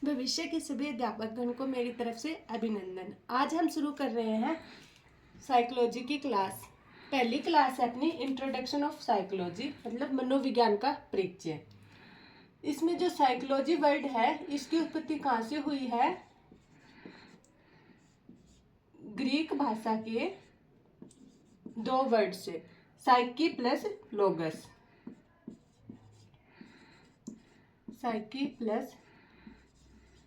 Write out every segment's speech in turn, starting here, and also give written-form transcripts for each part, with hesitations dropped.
भविष्य के सभी अध्यापकगण को मेरी तरफ से अभिनंदन। आज हम शुरू कर रहे हैं साइकोलॉजी की क्लास। पहली क्लास है अपनी इंट्रोडक्शन ऑफ साइकोलॉजी, मतलब मनोविज्ञान का परिचय। इसमें जो साइकोलॉजी वर्ड है, इसकी उत्पत्ति कहाँ से हुई है? ग्रीक भाषा के दो वर्ड से, साइकी प्लस लोगस। साइकी प्लस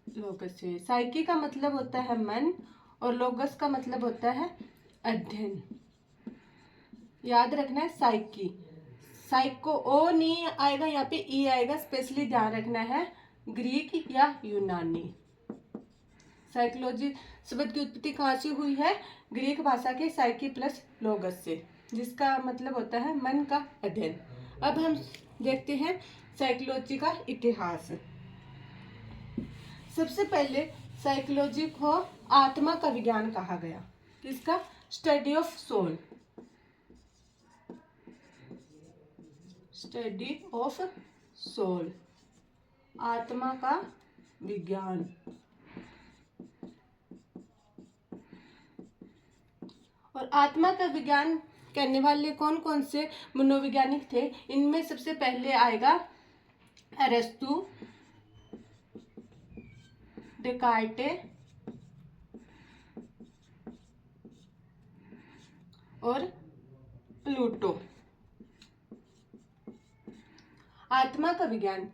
लोगस से। साइकी का मतलब होता है मन और लोगस का मतलब होता है अध्ययन। याद रखना है साइकी। साइको ओ नहीं आएगा, यहाँ पे ई आएगा, स्पेशली ध्यान रखना है। ग्रीक या यूनानी। साइकोलॉजी शब्द की उत्पत्ति कहाँ से हुई है? ग्रीक भाषा के साइकी प्लस लोगस से, जिसका मतलब होता है मन का अध्ययन। अब हम देखते हैं साइकोलॉजी का इतिहास। सबसे पहले साइकोलॉजी को आत्मा का विज्ञान कहा गया। किसका? Study of soul. Study of soul, आत्मा का विज्ञान। और आत्मा का विज्ञान करने वाले कौन कौन से मनोवैज्ञानिक थे? इनमें सबसे पहले आएगा अरस्तु, डेकार्टे और प्लूटो। आत्मा का विज्ञान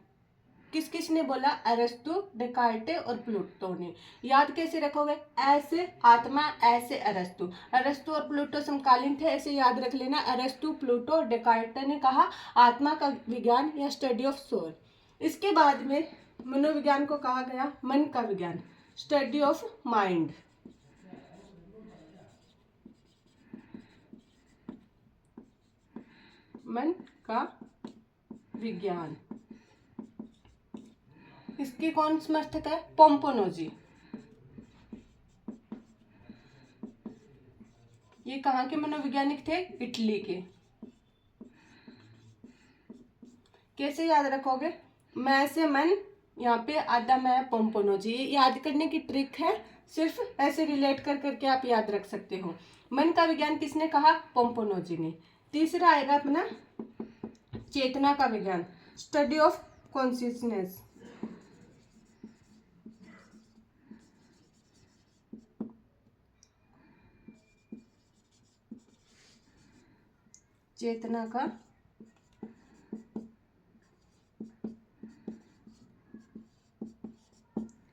किस किस ने बोला? अरस्तु, डेकार्टे और प्लूटो ने। याद कैसे रखोगे? ऐसे आत्मा, ऐसे अरस्तु। अरस्तु और प्लूटो समकालीन थे, ऐसे याद रख लेना। अरस्तु, प्लूटो, डेकार्टे ने कहा आत्मा का विज्ञान या स्टडी ऑफ सोल। इसके बाद में मनोविज्ञान को कहा गया मन का विज्ञान, स्टडी ऑफ माइंड। मन का विज्ञान। इसके कौन समर्थक है? पोम्पोनोजी। ये कहाँ के मनोवैज्ञानिक थे? इटली के। कैसे याद रखोगे? मैं से मन, यहाँ पे आधा मैं, पोम्पोनोजी। ये याद करने की ट्रिक है, सिर्फ ऐसे रिलेट कर करके आप याद रख सकते हो। मन का विज्ञान किसने कहा? पोम्पोनोजी ने। तीसरा आएगा अपना चेतना का विज्ञान, स्टडी ऑफ कॉन्शियसनेस। चेतना का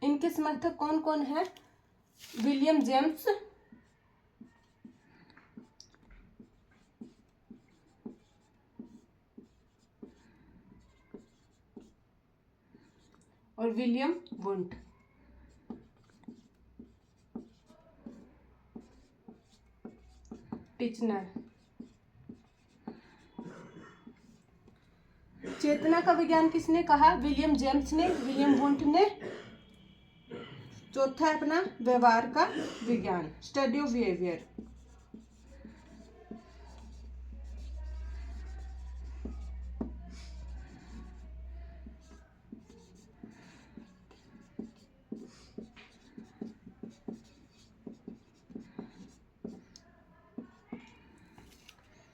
इनके समर्थक कौन कौन है? विलियम जेम्स, और विलियम वुंट। टिचनर। चेतना का विज्ञान किसने कहा? विलियम जेम्स ने, विलियम वुंट ने। चौथा है अपना व्यवहार का विज्ञान, स्टडी ऑफ बिहेवियर।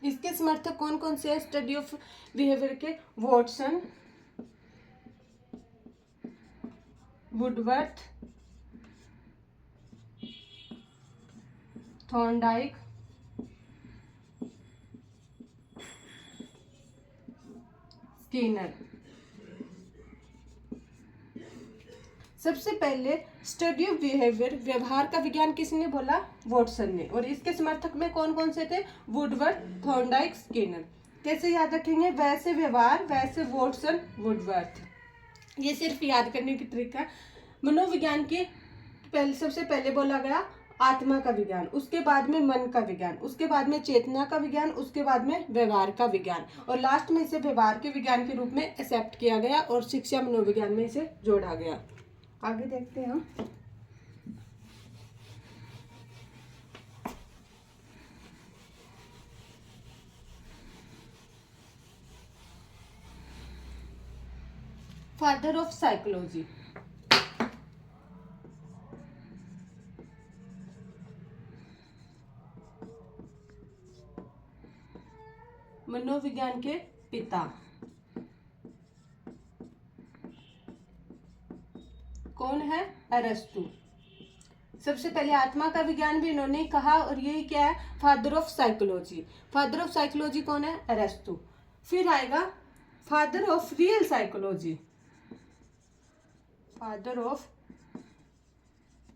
इसके समर्थक कौन कौन से हैं स्टडी ऑफ बिहेवियर के? Watson, Woodworth, Thorndike, Skinner. सबसे पहले स्टडी ऑफ बिहेवियर, व्यवहार का विज्ञान किसने बोला? वॉटसन ने। और इसके समर्थक में कौन कौन से थे? Woodworth, Thorndike, Skinner. कैसे याद रखेंगे? वैसे व्यवहार, वैसे वॉटसन, वुडवर्थ। ये सिर्फ याद करने की ट्रिक है। मनोविज्ञान के सबसे पहले बोला गया आत्मा का विज्ञान, उसके बाद में मन का विज्ञान, उसके बाद में चेतना का विज्ञान, उसके बाद में व्यवहार का विज्ञान, और लास्ट में इसे व्यवहार के विज्ञान के रूप में एक्सेप्ट किया गया और शिक्षा मनोविज्ञान में इसे जोड़ा गया। आगे देखते हैं हम। Father of psychology. मनोविज्ञान के पिता कौन है? अरस्तु। सबसे पहले आत्मा का विज्ञान भी इन्होंने कहा, और यही क्या है? Father of psychology. Father of psychology कौन है? अरस्तु। फिर आएगा father of real psychology. Father of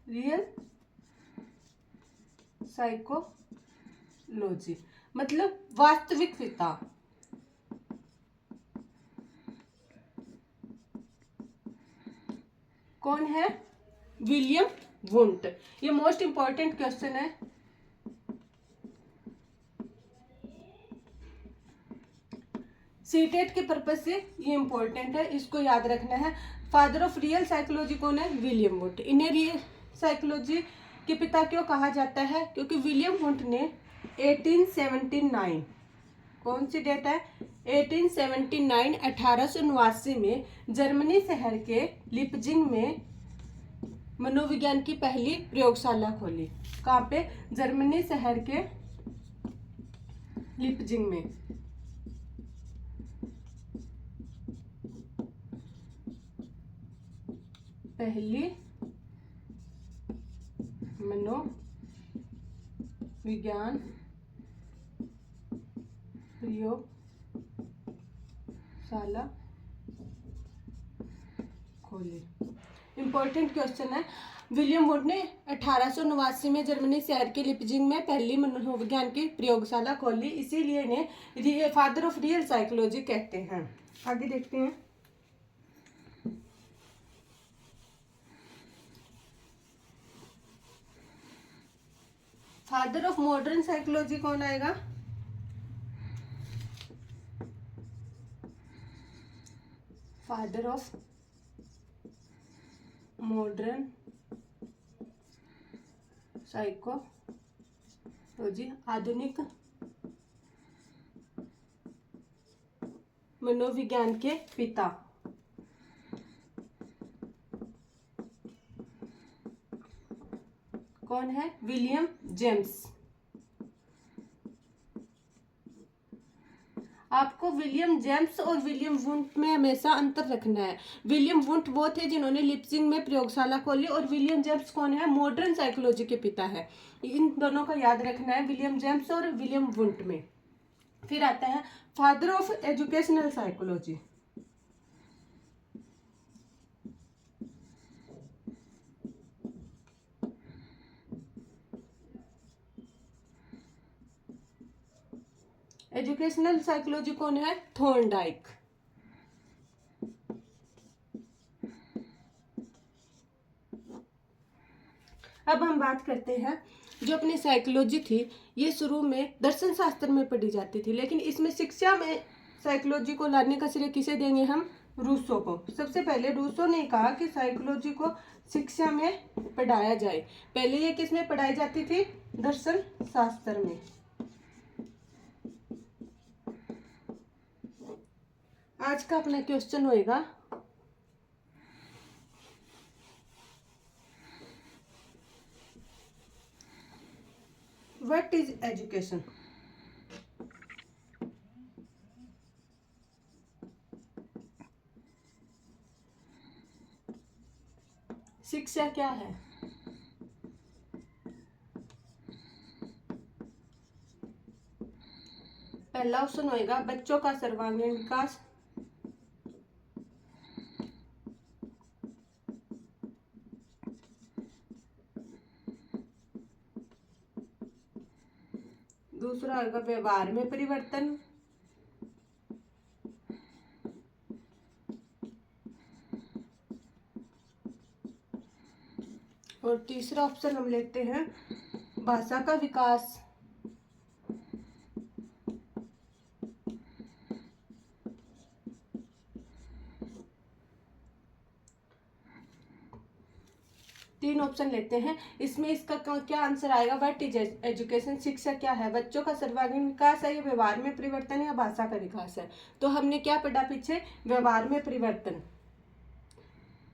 real psychology मतलब वास्तविक पिता। कौन है? William Wundt. ये मोस्ट इंपॉर्टेंट क्वेश्चन है। सीटेट के पर्पज से ये इंपॉर्टेंट है, इसको याद रखना है। फादर ऑफ रियल साइकोलॉजी कौन है? William Wundt. इन्हें रियल साइकोलॉजी के पिता क्यों कहा जाता है? क्योंकि विलियम वुंट ने 1879, कौन सी डेट है? 1879 1889 में जर्मनी शहर के लिपजिंग में मनोविज्ञान की पहली प्रयोगशाला खोली। कहाँ पे? जर्मनी शहर के लिपजिंग में। पहली मनोविज्ञान प्रयोगशाला खोली। इंपॉर्टेंट क्वेश्चन है। विलियम वुड ने 1889 में जर्मनी शहर के लिपजिंग में पहली मनोविज्ञान की प्रयोगशाला खोली, इसीलिए इन्हें फादर ऑफ रियल साइकोलॉजी कहते हैं। आगे देखते हैं। फादर ऑफ मॉडर्न साइकोलॉजी कौन आएगा? फादर ऑफ मॉडर्न साइकोलॉजी आधुनिक मनोविज्ञान के पिता। कौन है? William James. आपको विलियम जेम्स और विलियम वुंट में हमेशा अंतर रखना है। विलियम वुंट वो थे जिन्होंने लिपजिंग में प्रयोगशाला खोली, और विलियम जेम्स कौन है? मॉडर्न साइकोलॉजी के पिता है। इन दोनों का याद रखना है, विलियम जेम्स और विलियम वुंट में। फिर आता है father of educational psychology. Educational psychology कौन है? थॉर्नडाइक। अब हम बात करते हैं, जो अपनी साइकोलॉजी थी ये शुरू में दर्शन शास्त्र में पढ़ी जाती थी, लेकिन इसमें शिक्षा में साइकोलॉजी को लाने का श्रेय किसे देंगे हम? रूसो को। सबसे पहले रूसो ने कहा कि साइकोलॉजी को शिक्षा में पढ़ाया जाए। पहले ये किस में पढ़ाई जाती थी? दर्शन शास्त्र में। आज का अपना क्वेश्चन होएगा व्हाट इज एजुकेशन? शिक्षा क्या है? पहला ऑप्शन होएगा बच्चों का सर्वांगीण विकास। दूसरा होगा व्यवहार में परिवर्तन। और तीसरा ऑप्शन हम लेते हैं भाषा का विकास। तीन ऑप्शन लेते हैं, इसमें इसका क्या आंसर आएगा? What is education? शिक्षा क्या है? बच्चों का सर्वांगीण विकास है, या व्यवहार में परिवर्तन है, या भाषा का विकास है? तो हमने क्या पढ़ा पीछे? व्यवहार में परिवर्तन।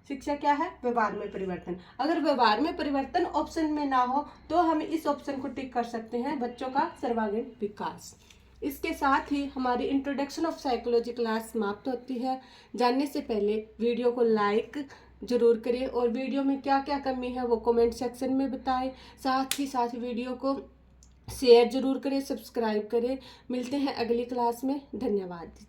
शिक्षा क्या है? व्यवहार में परिवर्तन। अगर व्यवहार में परिवर्तन ऑप्शन में ना हो तो हम इस ऑप्शन को टिक कर सकते हैं, बच्चों का सर्वांगीण विकास। इसके साथ ही हमारी इंट्रोडक्शन ऑफ साइकोलॉजी क्लास समाप्त होती है। जानने से पहले वीडियो को लाइक जरूर करें और वीडियो में क्या क्या कमी है वो कमेंट सेक्शन में बताएं। साथ ही साथ वीडियो को शेयर जरूर करें, सब्सक्राइब करें। मिलते हैं अगली क्लास में। धन्यवाद।